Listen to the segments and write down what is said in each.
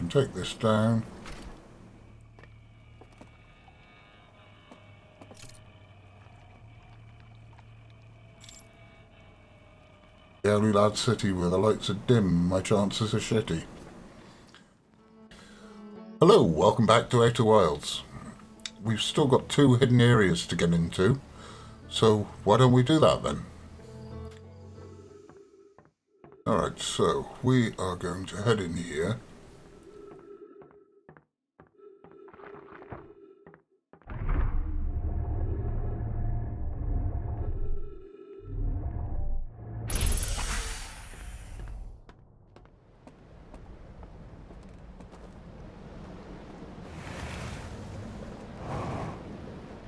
can take this down. The only lad city where the lights are dim, my chances are shitty. Hello, welcome back to Outer Wilds. We've still got 2 hidden areas to get into, so why don't we do that then? Alright, so we are going to head in here.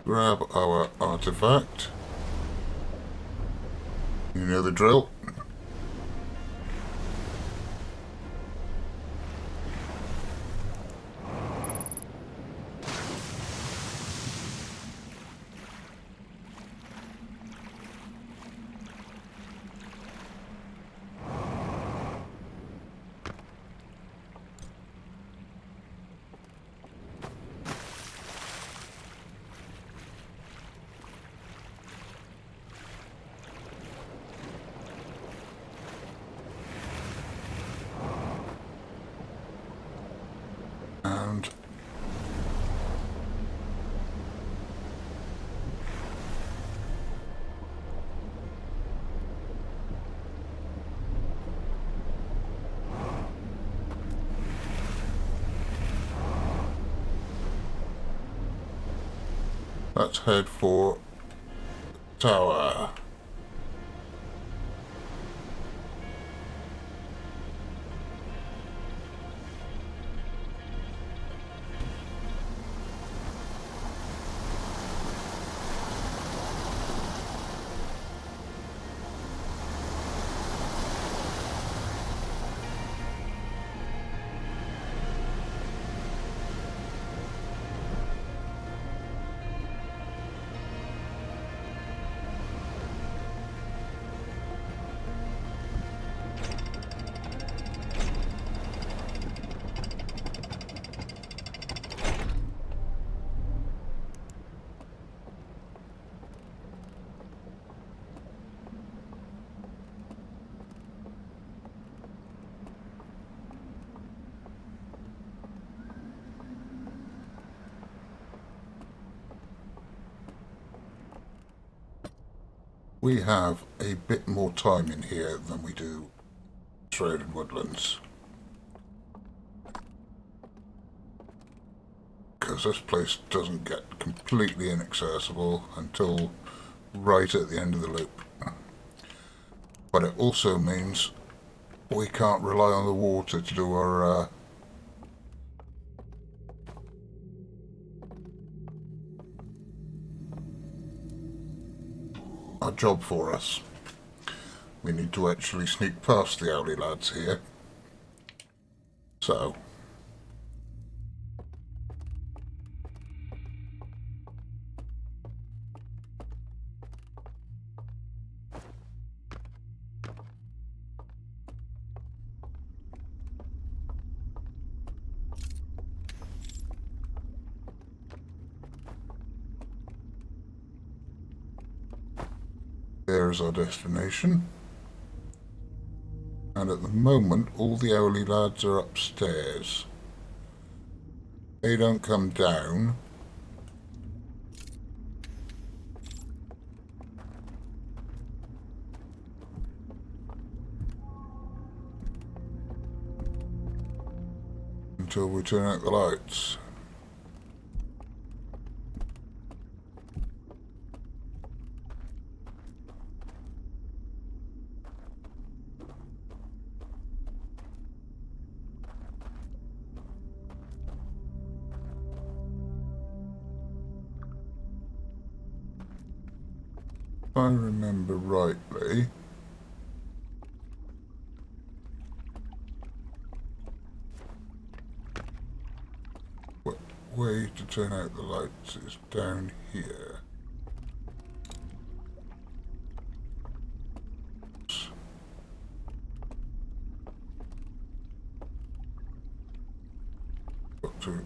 Grab our artifact. You know the drill. And let's head for tower. We have a bit more time in here than we do Shrouded Woodlands. Because this place doesn't get completely inaccessible until right at the end of the loop. But it also means we can't rely on the water to do our job for us. We need to actually sneak past the owly lads here. So there's our destination. And at the moment, all the owly lads are upstairs. They don't come down. Until we turn out the lights. If I remember rightly, the way to turn out the lights is down here. to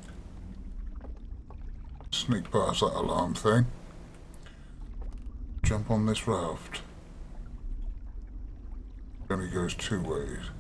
sneak past that alarm thing. Jump on this raft. It only goes 2 ways.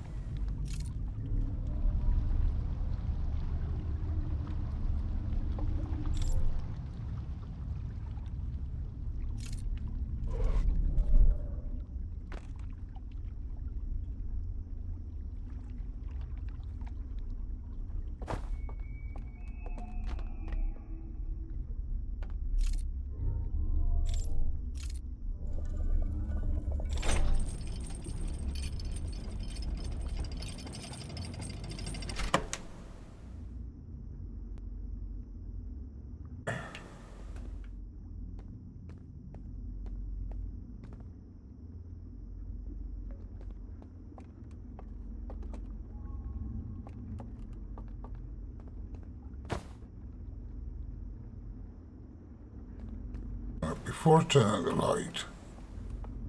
Now, before I turn out the light,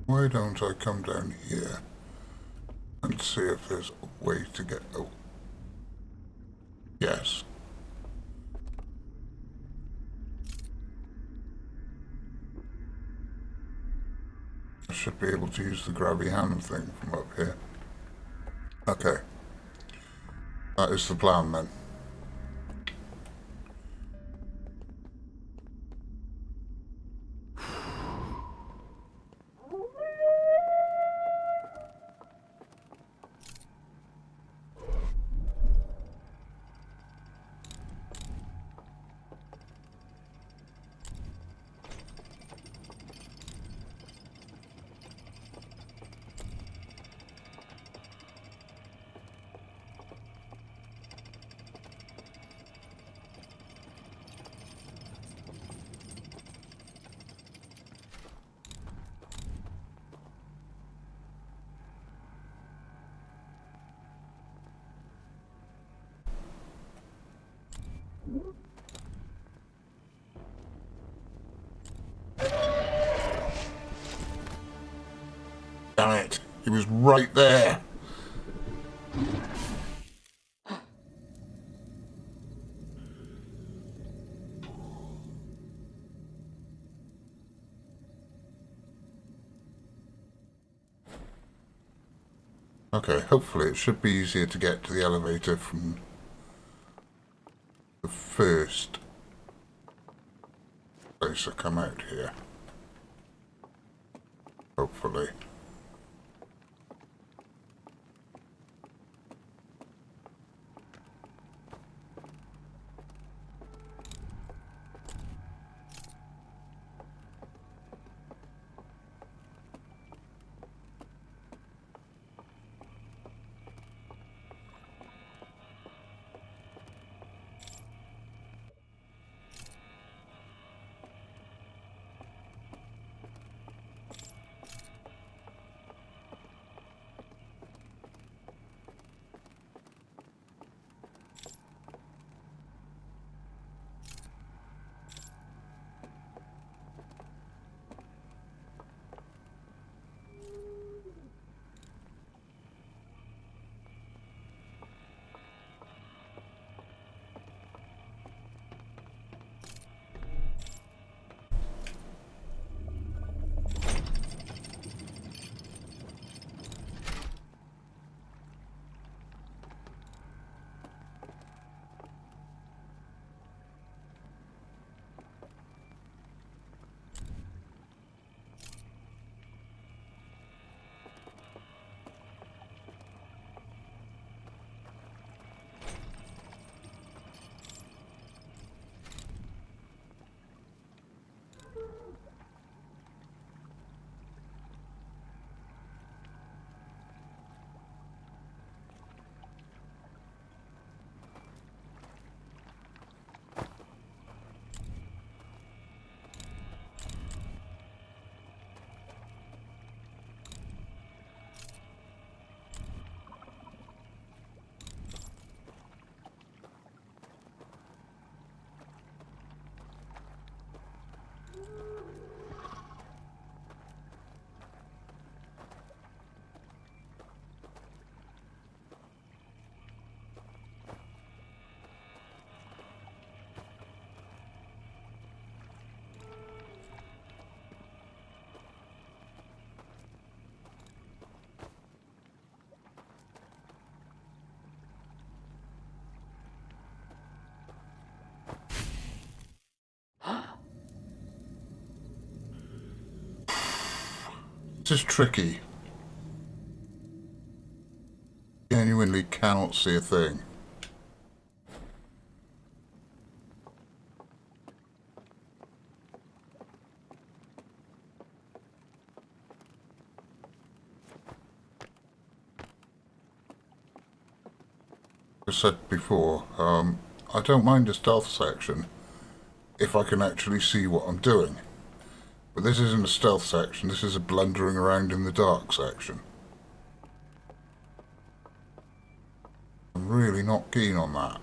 why don't I come down here and see if there's a way to get out? Yes. I should be able to use the grabby hand thing from up here. Okay. That is the plan then. Damn it, he was right there. Okay, hopefully it should be easier to get to the elevator from the first place I come out here. Hopefully. This is tricky. Genuinely cannot see a thing. As I said before, I don't mind a stealth section if I can actually see what I'm doing. But this isn't a stealth section, this is a blundering around in the dark section. I'm really not keen on that.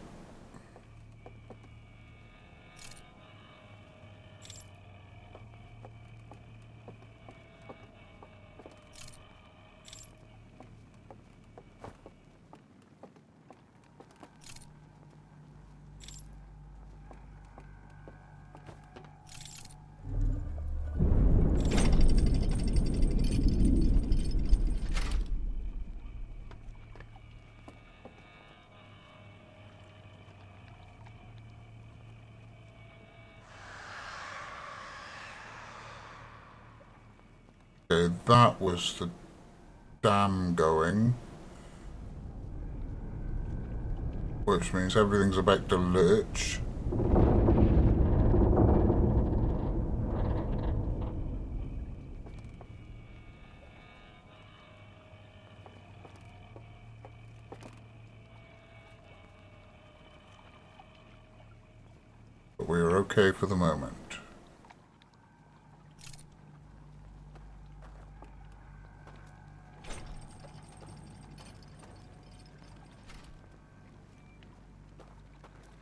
Okay, that was the dam going. Which means everything's about to lurch. But we are okay for the moment.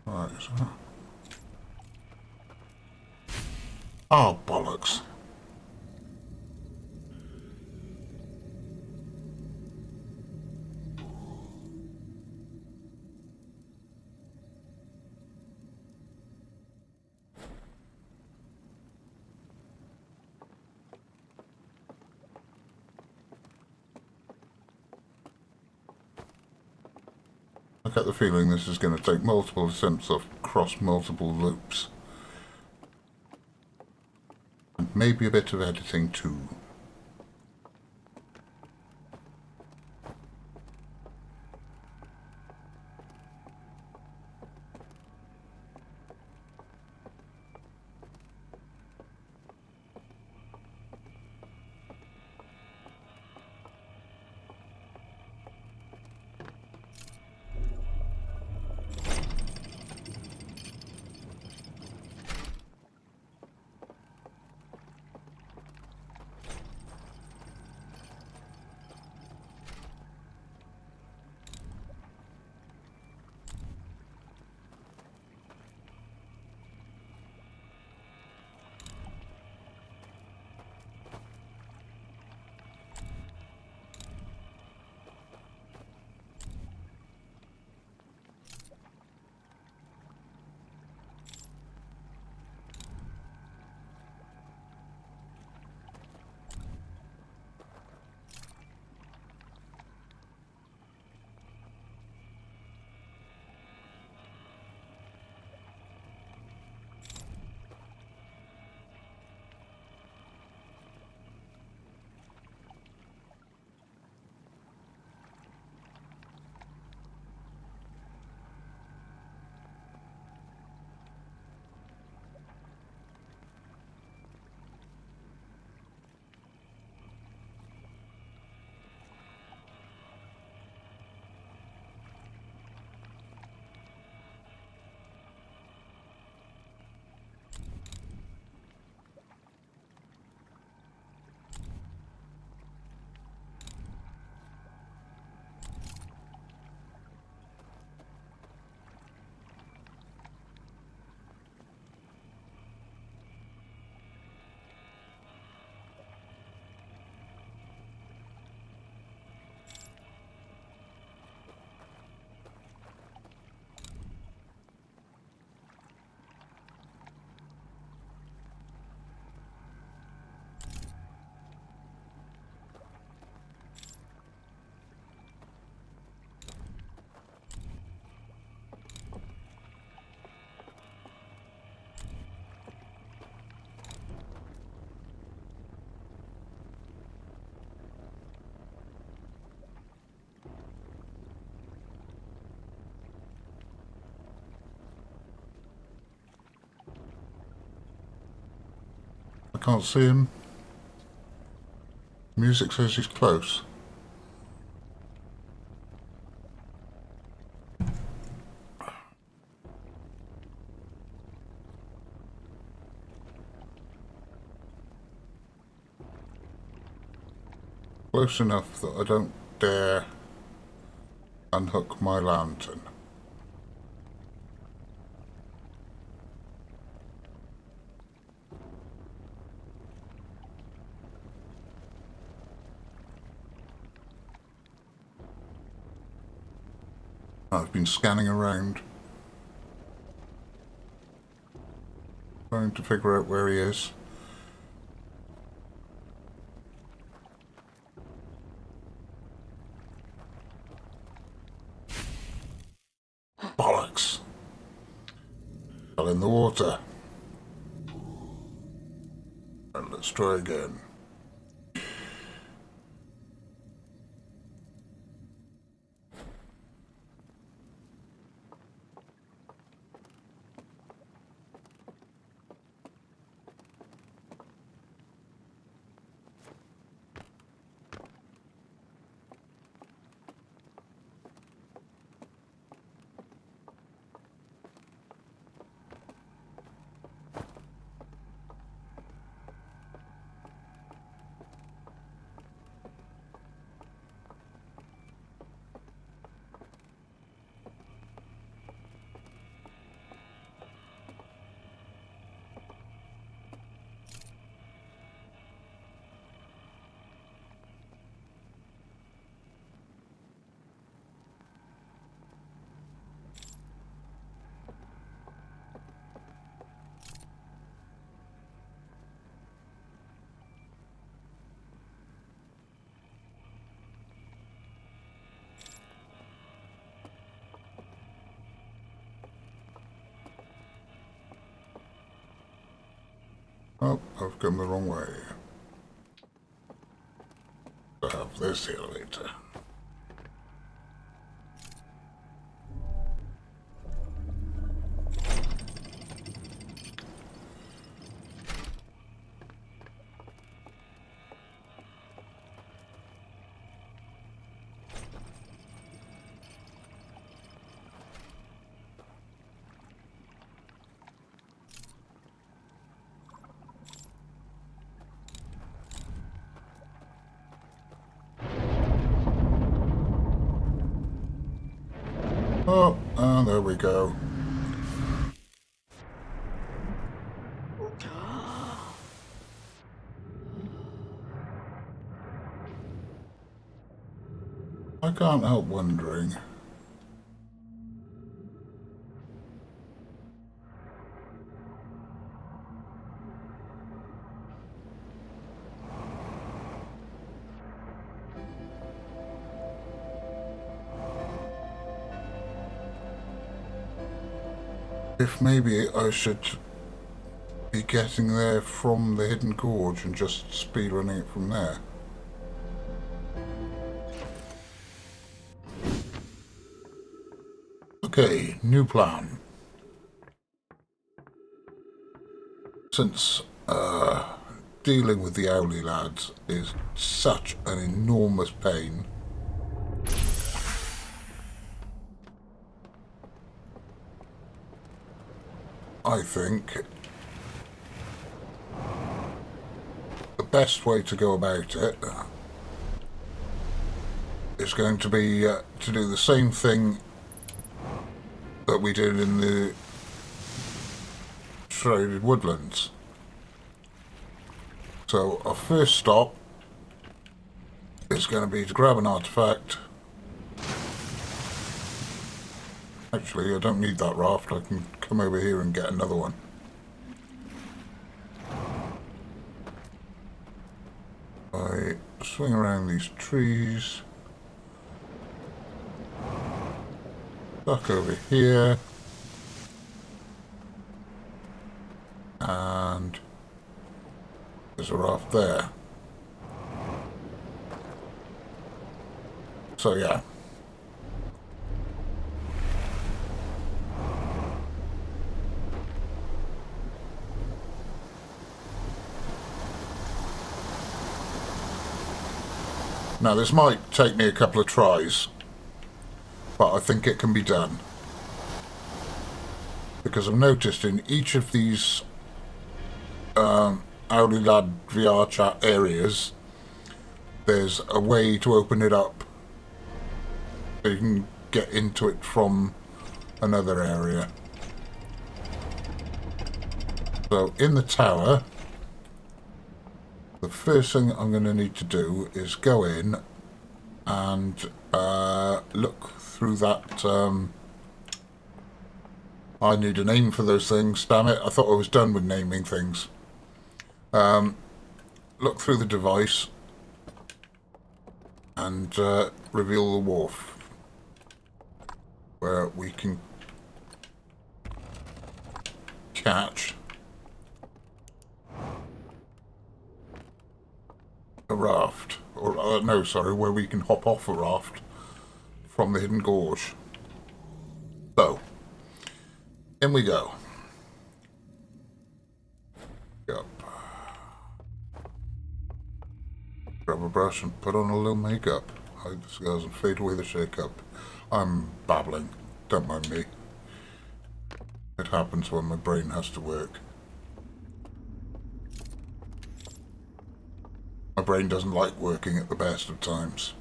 Right, so. Oh, bollocks. I get the feeling this is going to take multiple attempts across multiple loops. And maybe a bit of editing too. can't see him. Music says he's close. Close enough that I don't dare unhook my lantern. I've been scanning around, trying to figure out where he is. Bollocks! Fell in the water. And let's try again. Oh, I've come the wrong way. I have this elevator. Oh, and there we go. I can't help wondering. If maybe I should be getting there from the hidden gorge and just speedrunning it from there. Okay, new plan. Since dealing with the Owly lads is such an enormous pain, I think the best way to go about it is going to be to do the same thing that we did in the Shrouded Woodlands. So our first stop is going to be to grab an artifact. Actually, I don't need that raft, I can come over here and get another one. I swing around these trees. Duck over here. And there's a raft there. So yeah. Now this might take me a couple of tries, but I think it can be done. Because I've noticed in each of these Audi Lad VR chat areas, there's a way to open it up so you can get into it from another area. So in the tower, the first thing I'm going to need to do is go in and look through that. I need a name for those things, damn it. I thought I was done with naming things. Look through the device and reveal the wharf, where we can catch a raft, or no, sorry, where we can hop off a raft from the hidden gorge. So, in we go. Yep. Grab a brush and put on a little makeup. Hide the scars and fade away the shake-up. I'm babbling, don't mind me. It happens when my brain has to work. My brain doesn't like working at the best of times.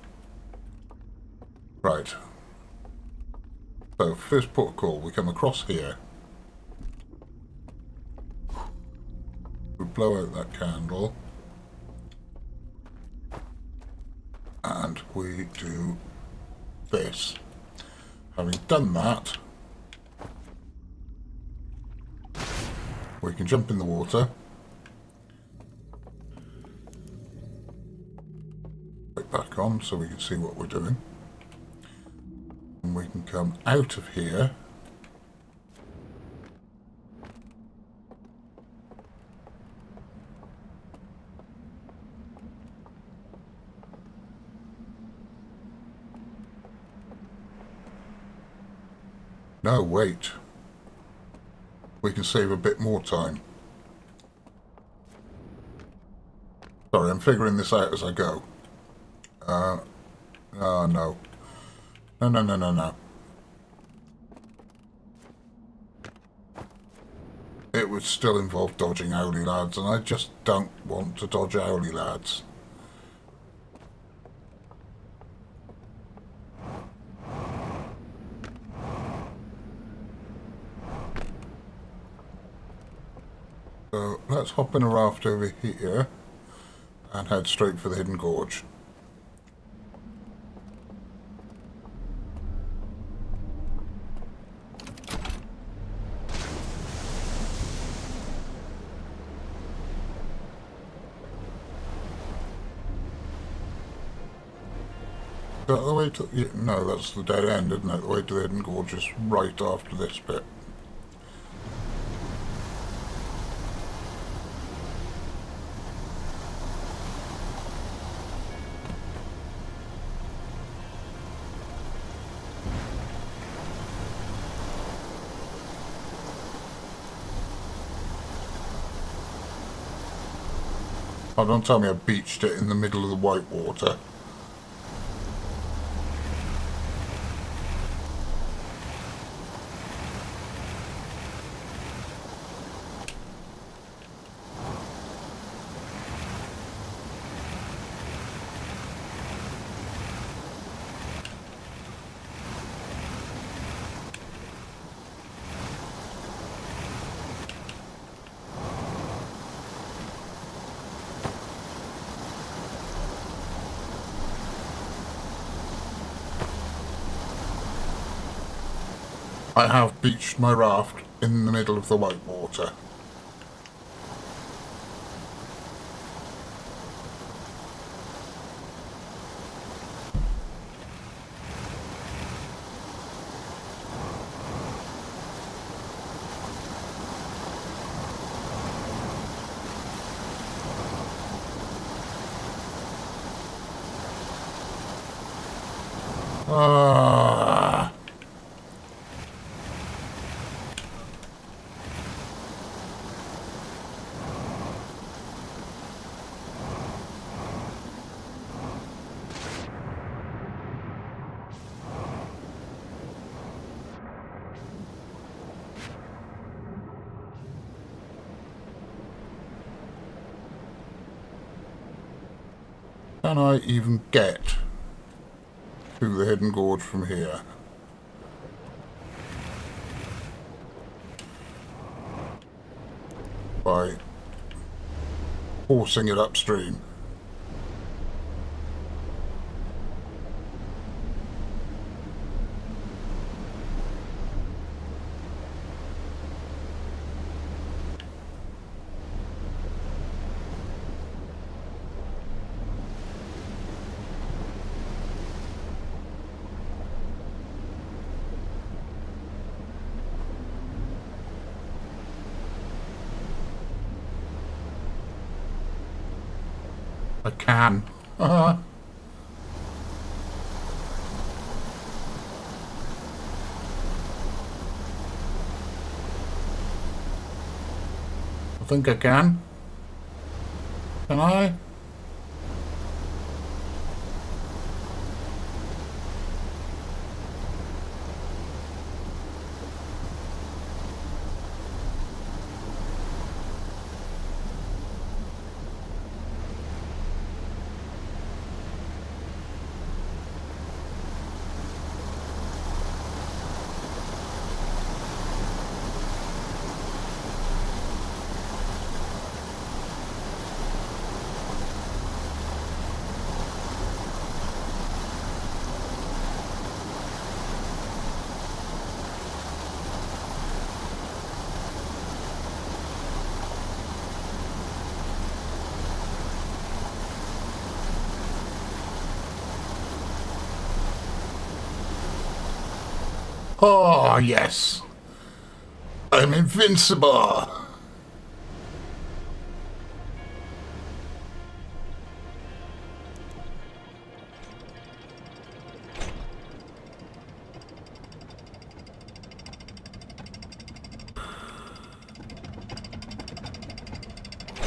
Right. So, first port of call, we come across here. We blow out that candle. And we do this. Having done that, we can jump in the water. Right back on so we can see what we're doing. And we can come out of here. No, wait. We can save a bit more time. Sorry, I'm figuring this out as I go. No. No. It would still involve dodging Owly Lads, and I just don't want to dodge Owly Lads. So let's hop in a raft over here and head straight for the hidden gorge. Is that the way to... Yeah, no, that's the dead end, isn't it? The way to the hidden gorge is right after this bit. Oh, don't tell me I beached it in the middle of the white water. I have beached my raft in the middle of the white water. Can I even get to the hidden gorge from here? By forcing it upstream. I can. I think I can. Can I? Oh, yes. I'm invincible.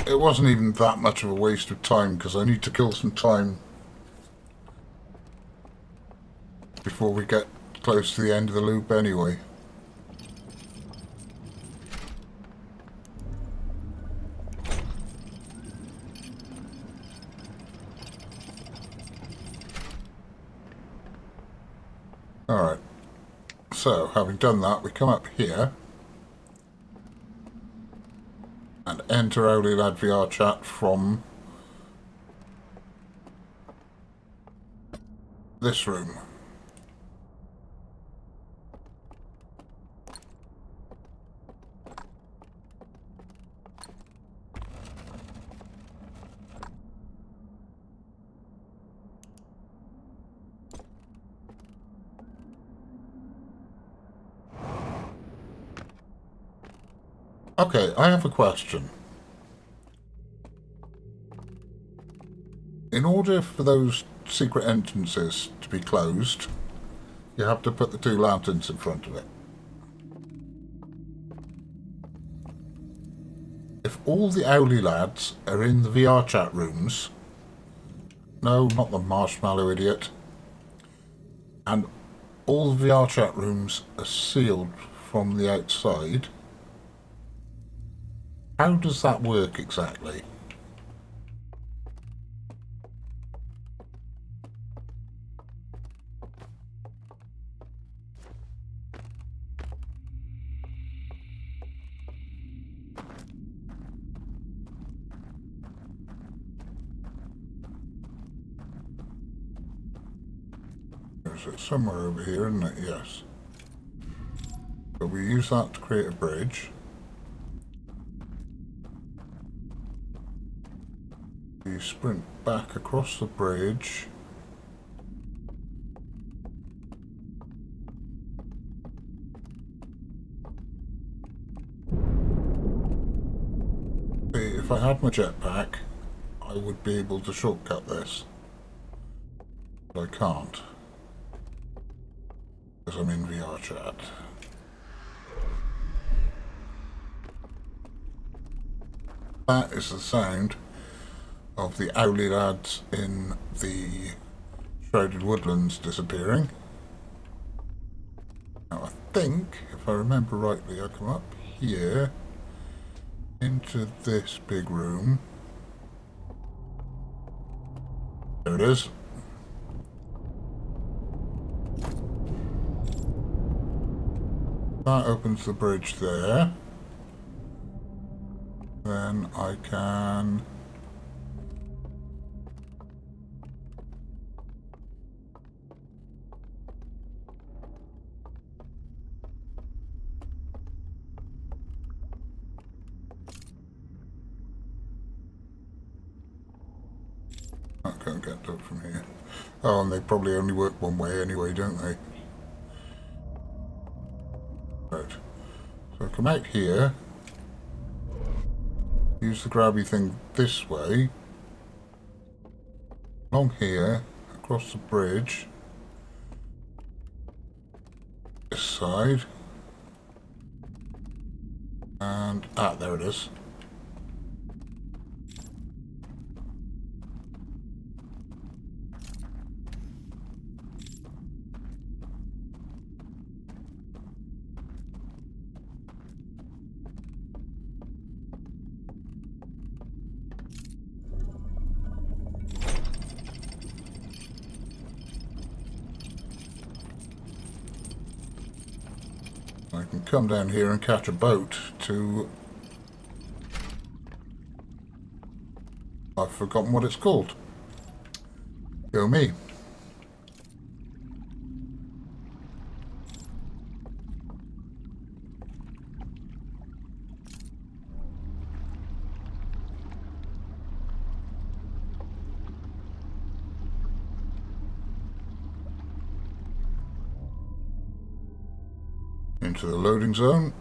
It wasn't even that much of a waste of time because I need to kill some time before we get close to the end of the loop anyway. Alright, so having done that, we come up here and enter Owlylad VR chat from this room. Okay, I have a question. In order for those secret entrances to be closed, you have to put the two lanterns in front of it. If all the Owlylads are in the VR chat rooms, no, not the marshmallow idiot, and all the VR chat rooms are sealed from the outside, how does that work exactly? Is it somewhere over here, isn't it? Yes. So we use that to create a bridge. We sprint back across the bridge. See, if I had my jetpack, I would be able to shortcut this. But I can't. Because I'm in VR chat. That is the sound of the Owlylads in the Shrouded Woodlands disappearing. Now I think, if I remember rightly, I come up here into this big room. There There it is. That opens the bridge there. Then I can... I can't get to it from here. Oh, and they probably only work one way anyway, don't they? Right. So come out here. Use the grabby thing this way. Along here. Across the bridge. This side. And... ah, there it is. I can come down here and catch a boat to... I've forgotten what it's called. Go me. Into the loading zone.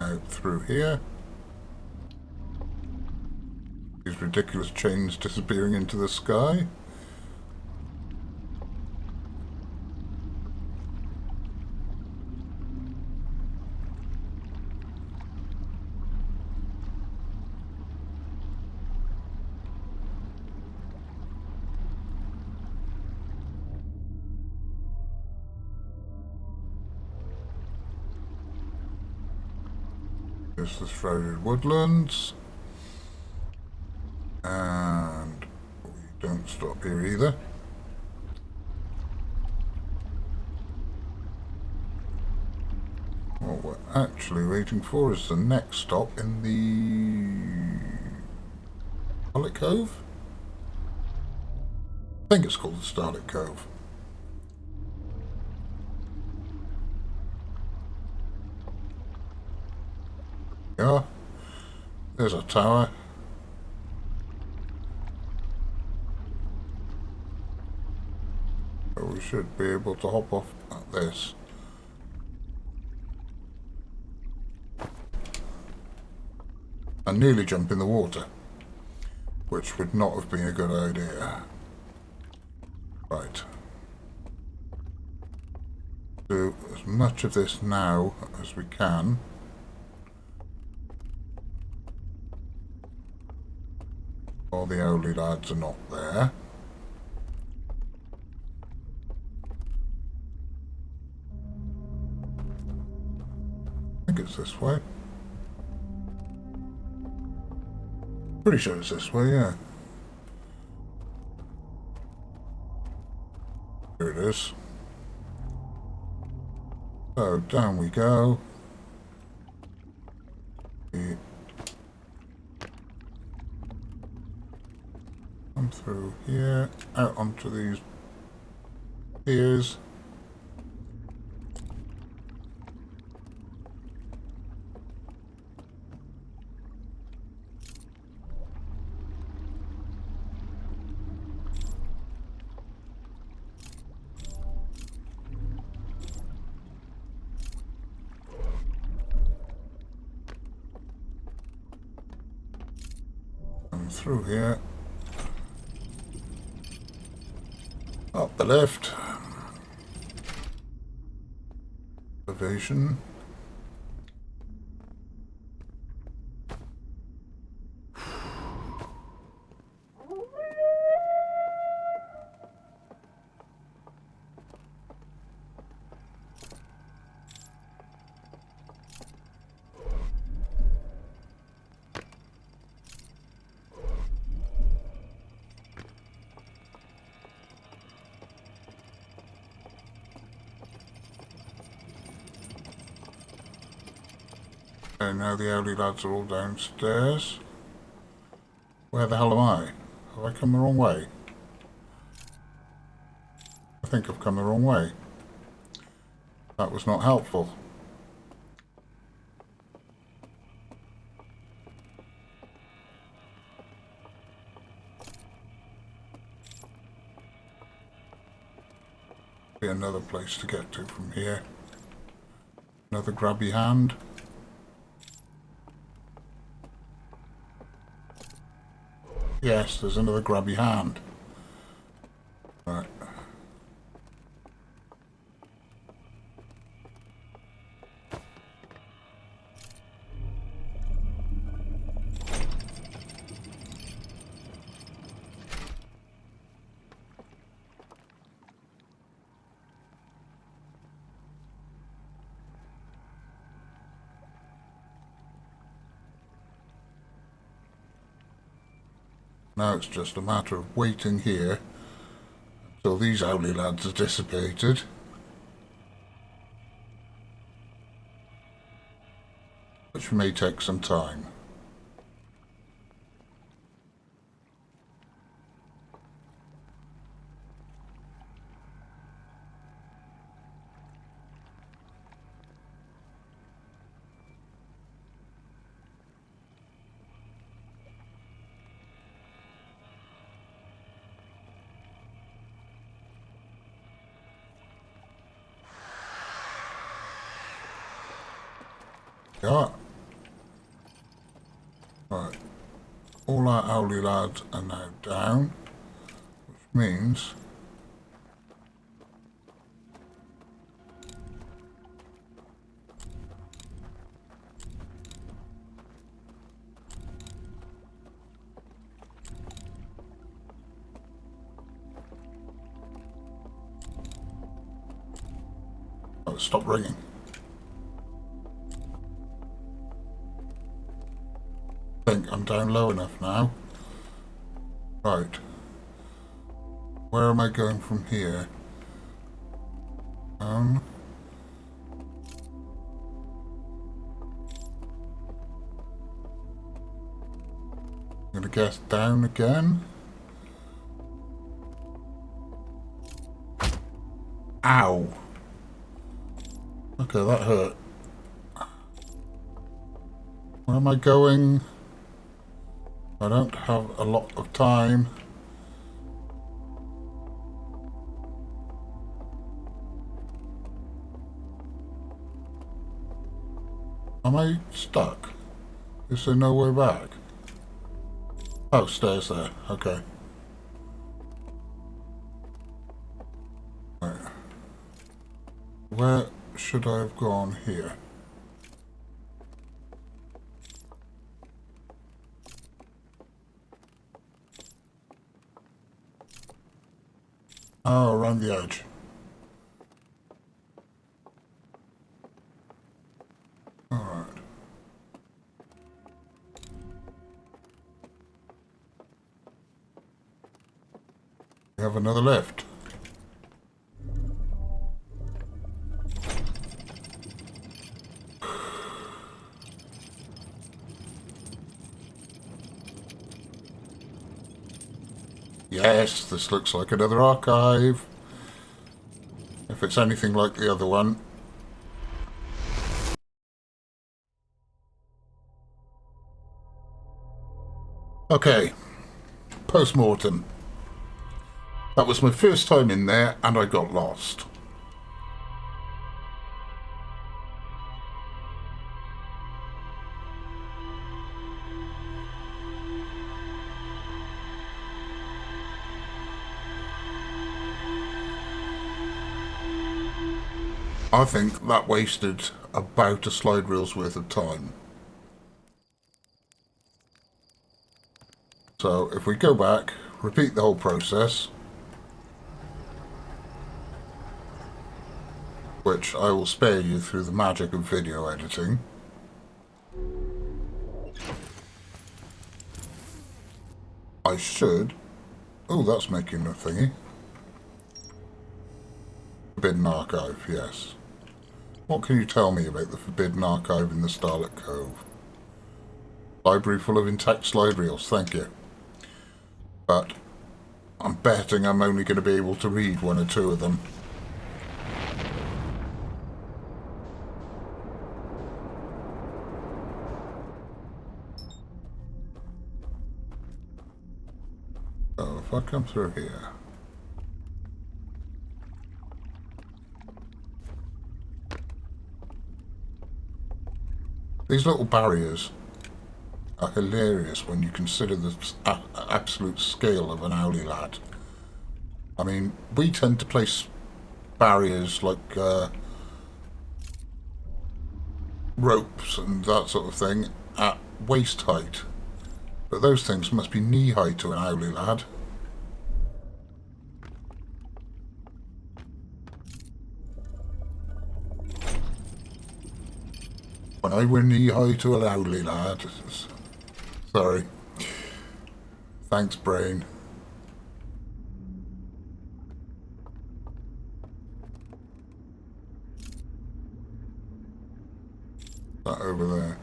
Out through here. These ridiculous chains disappearing into the sky. There's the shrouded woodlands. And we don't stop here either. What we're actually waiting for is the next stop in the Starlit Cove? I think it's called the Starlit Cove. Yeah, there's a tower. So we should be able to hop off at this. And nearly jump in the water, which would not have been a good idea. Right. Do as much of this now as we can. All the Owly lads are not there. I think it's this way. Pretty sure it's this way, yeah. Here it is. So down we go. Come through here, out onto these piers. Come through here. Up the left. Elevation. Okay, now the Owly lads are all downstairs. Where the hell am I? Have I come the wrong way? I think I've come the wrong way. That was not helpful. Be another place to get to from here. Another grabby hand. Yes, there's another grabby hand. Right. Now it's just a matter of waiting here until these Owly lads are dissipated. Which may take some time. Yeah. Right. All our Owly lads are now down, which means oh, stop ringing. I think I'm down low enough now. Right. Where am I going from here? I'm gonna guess down again. Ow. Okay, that hurt. Where am I going? I don't have a lot of time. Am I stuck? Is there no way back? Oh, stairs there. Okay. Right. Where should I have gone here? Oh, around the edge. Alright. We have another lift. Yes, this looks like another archive. If it's anything like the other one. Okay, post-mortem. That was my first time in there and I got lost. I think that wasted about a slide reel's worth of time. So if we go back, repeat the whole process, which I will spare you through the magic of video editing. I should... Oh, that's making a thingy. Forbidden archive, yes. What can you tell me about the Forbidden Archive in the Starlit Cove? Library full of intact slide reels, thank you. But I'm betting I'm only going to be able to read one or two of them. So if I come through here... These little barriers are hilarious when you consider the absolute scale of an owlie lad. I mean, we tend to place barriers like ropes and that sort of thing at waist height, but those things must be knee high to an owlie lad. When I were knee high to an owlie lad. Sorry. Thanks, brain. That over there.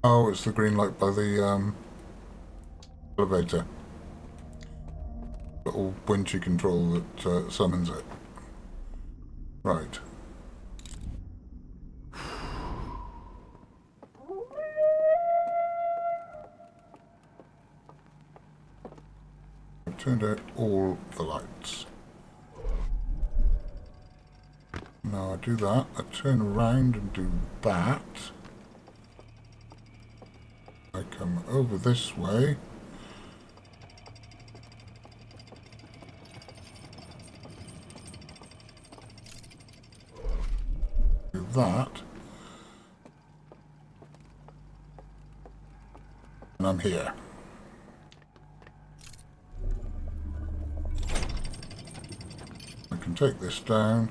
Oh, it's the green light by the elevator. Little winchy control that summons it. Right. I've turned out all the lights. Now I do that, I turn around and do that. I come over this way. Do that. And I'm here. I can take this down.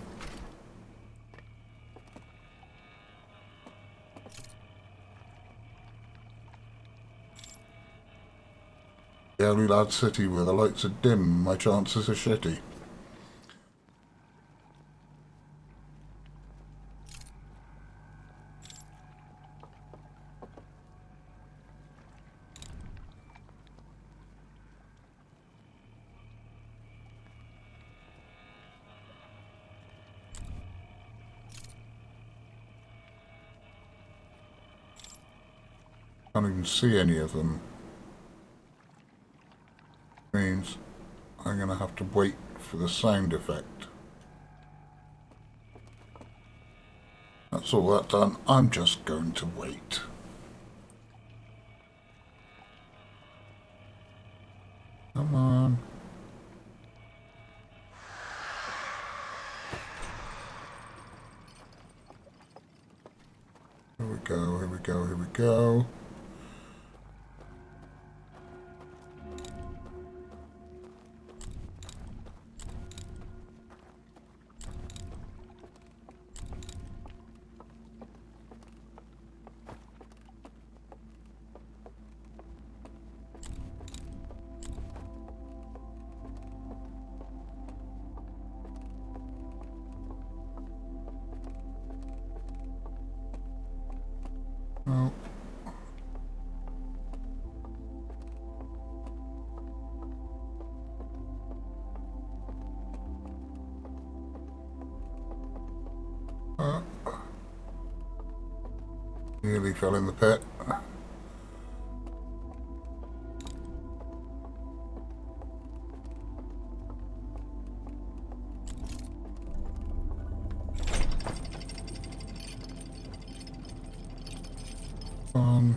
The Owlie Lad City where the lights are dim, my chances are shitty. Can't even see any of them. Means I'm going to have to wait for the sound effect. That's all that done. I'm just going to wait. Come on. Here we go, here we go, here we go. Oh. Nearly fell in the pit.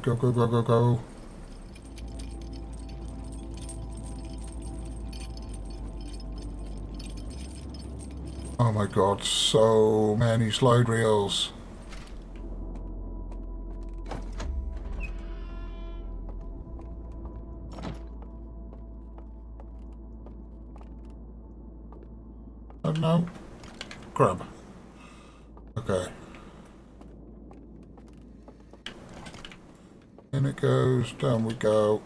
Go, go, go, go, go. Oh my god, so many slide reels. Oh no. Grab. Okay. In it goes, down we go.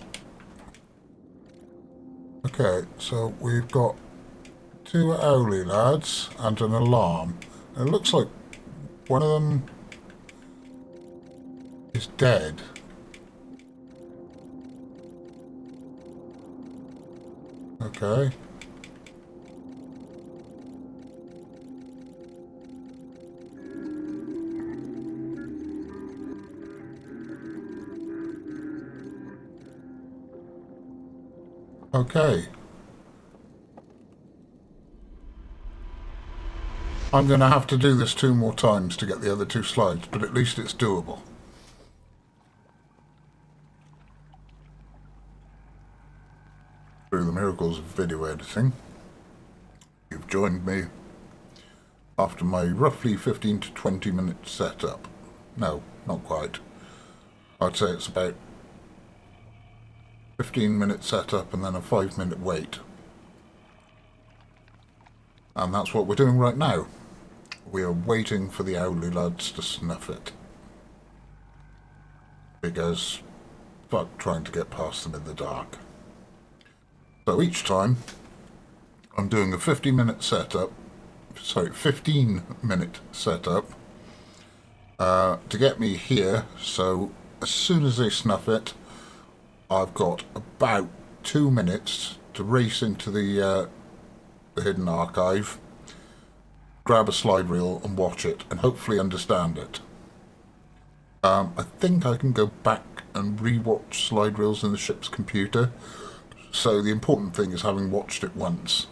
Okay, so we've got Two owly lads and an alarm. It looks like one of them is dead. Okay. Okay. I'm going to have to do this 2 more times to get the other 2 slides, but at least it's doable. Through the miracles of video editing, you've joined me after my roughly 15 to 20 minute setup. No, not quite. I'd say it's about 15-minute setup and then a 5-minute wait. And that's what we're doing right now. We are waiting for the owly lads to snuff it. Because, fuck trying to get past them in the dark. So each time, I'm doing a 15-minute setup, 15-minute setup, to get me here, so as soon as they snuff it, I've got about 2 minutes to race into the hidden archive, grab a slide reel and watch it, and hopefully understand it. I think I can go back and re-watch slide reels in the ship's computer, so the important thing is having watched it once.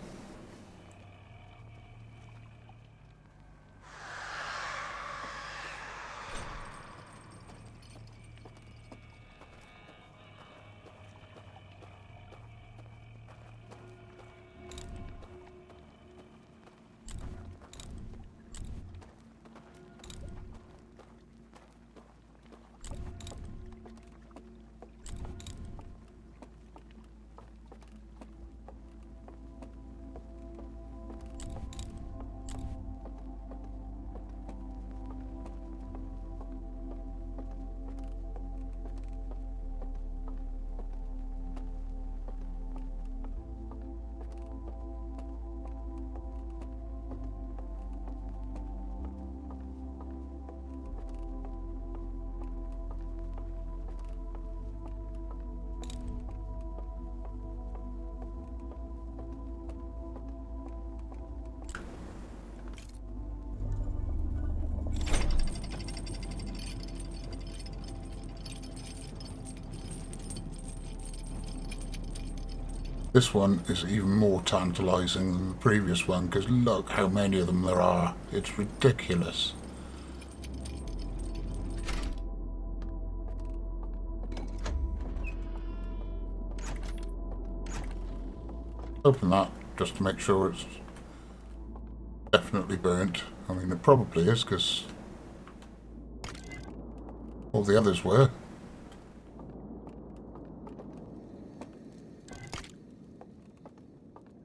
This one is even more tantalising than the previous one, because look how many of them there are. It's ridiculous. Open that, just to make sure it's definitely burnt. I mean, it probably is, because all the others were.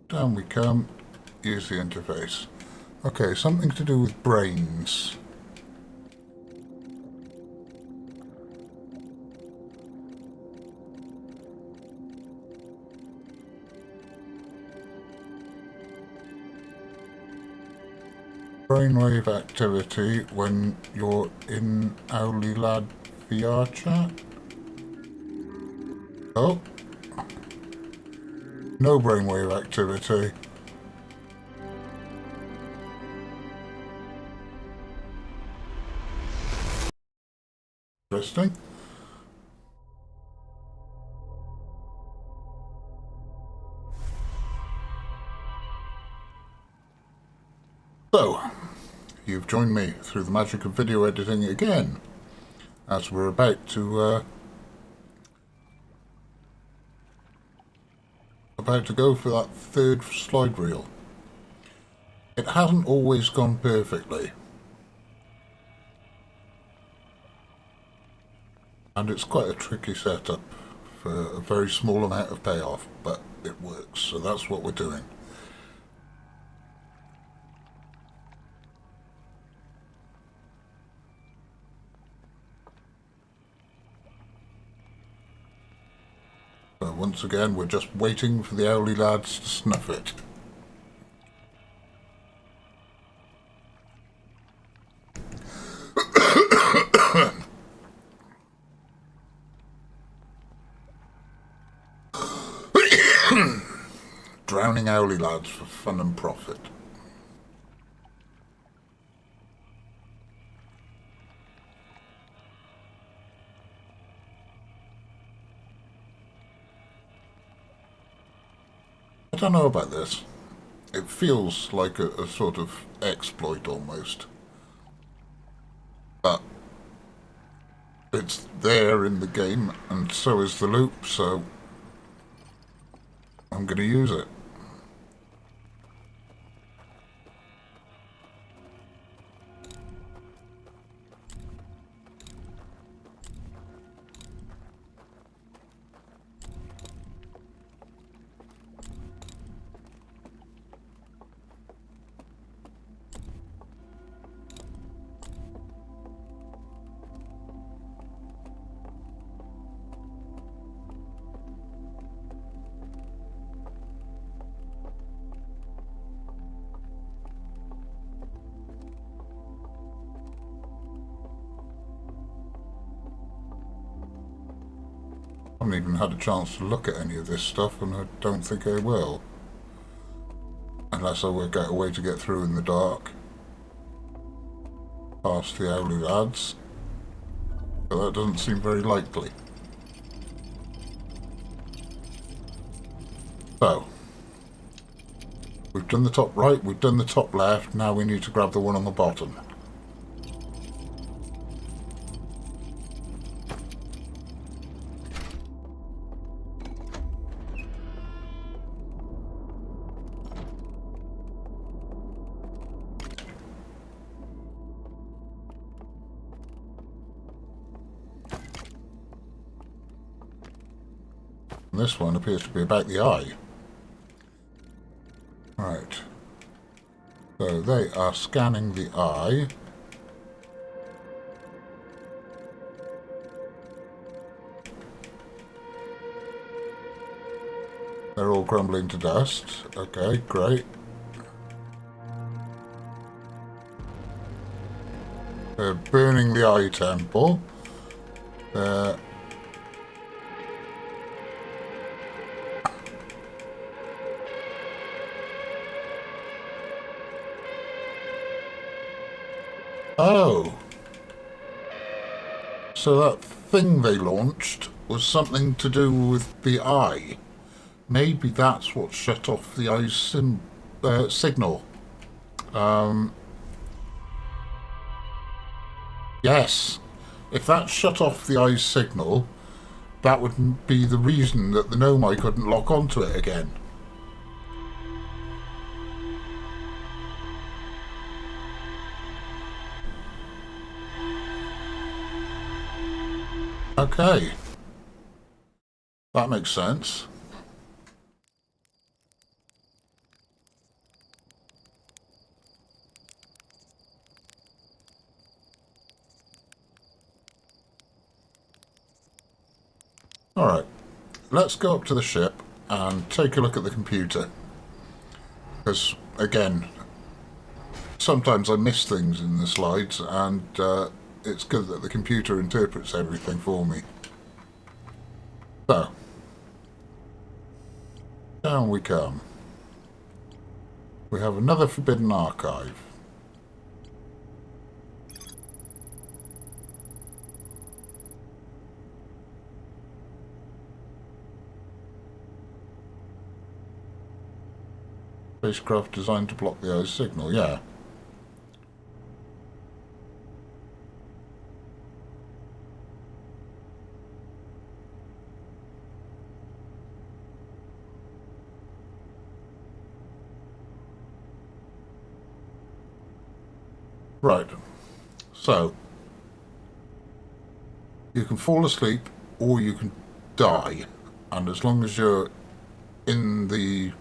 Down we come. Use the interface. Okay, something to do with brains. Brainwave activity when you're in Owly Lad VR chat. Oh. No brainwave activity. Interesting. So, you've joined me through the magic of video editing again, as we're about to go for that 3rd slide reel. It hasn't always gone perfectly, and it's quite a tricky setup for a very small amount of payoff, but it works, so that's what we're doing. So once again, we're just waiting for the owly lads to snuff it. killing owlie lads for fun and profit. I don't know about this. It feels like a sort of exploit almost. But it's there in the game, and so is the loop, so I'm going to use it. I haven't even had a chance to look at any of this stuff, and I don't think I will. Unless I work out a way to get through in the dark. Past the owlie lads. But that doesn't seem very likely. So, we've done the top right, we've done the top left, now we need to grab the one on the bottom. And this one appears to be about the eye. Right. So they are scanning the eye. They're all crumbling to dust. Okay, great. They're burning the eye temple. They're... Oh! So that thing they launched was something to do with the eye. Maybe that's what shut off the eye signal. Yes. If that shut off the eye signal, that would be the reason that the Nomai couldn't lock onto it again. Okay. That makes sense. Alright, let's go up to the ship and take a look at the computer. Because, again, sometimes I miss things in the slides, and it's good that the computer interprets everything for me. So, down we come. We have another forbidden archive. Spacecraft designed to block the eye's signal, yeah. Right, so you can fall asleep or you can die, and as long as you're in the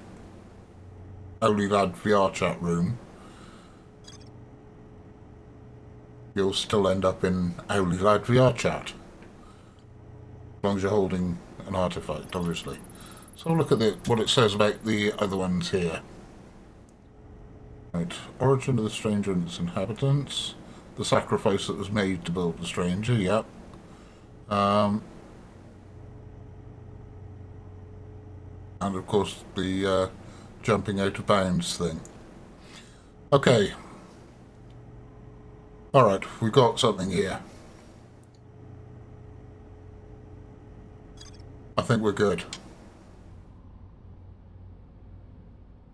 Owlie Lad VR chat room, you'll still end up in Owlie Lad VR chat, as long as you're holding an artifact, obviously. So look at what it says about the other ones here. Right, origin of the stranger and its inhabitants, the sacrifice that was made to build the stranger, yep. And of course the jumping out of bounds thing. Okay. Alright, we've got something here. I think we're good.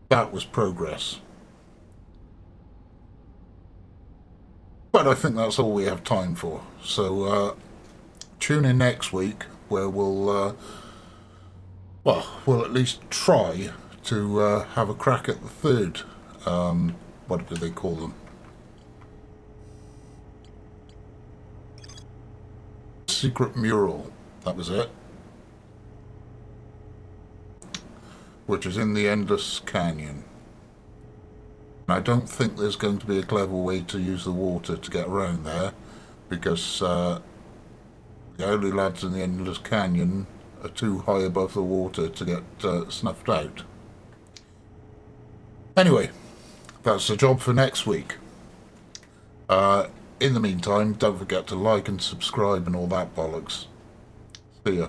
That was progress. But I think that's all we have time for. So tune in next week where we'll at least try to have a crack at the third, what do they call them? Secret mural, that was it. Which is in the Endless Canyon. And I don't think there's going to be a clever way to use the water to get around there, because the only lads in the Endless Canyon are too high above the water to get snuffed out. Anyway, that's the job for next week. In the meantime, don't forget to like and subscribe and all that bollocks. See ya.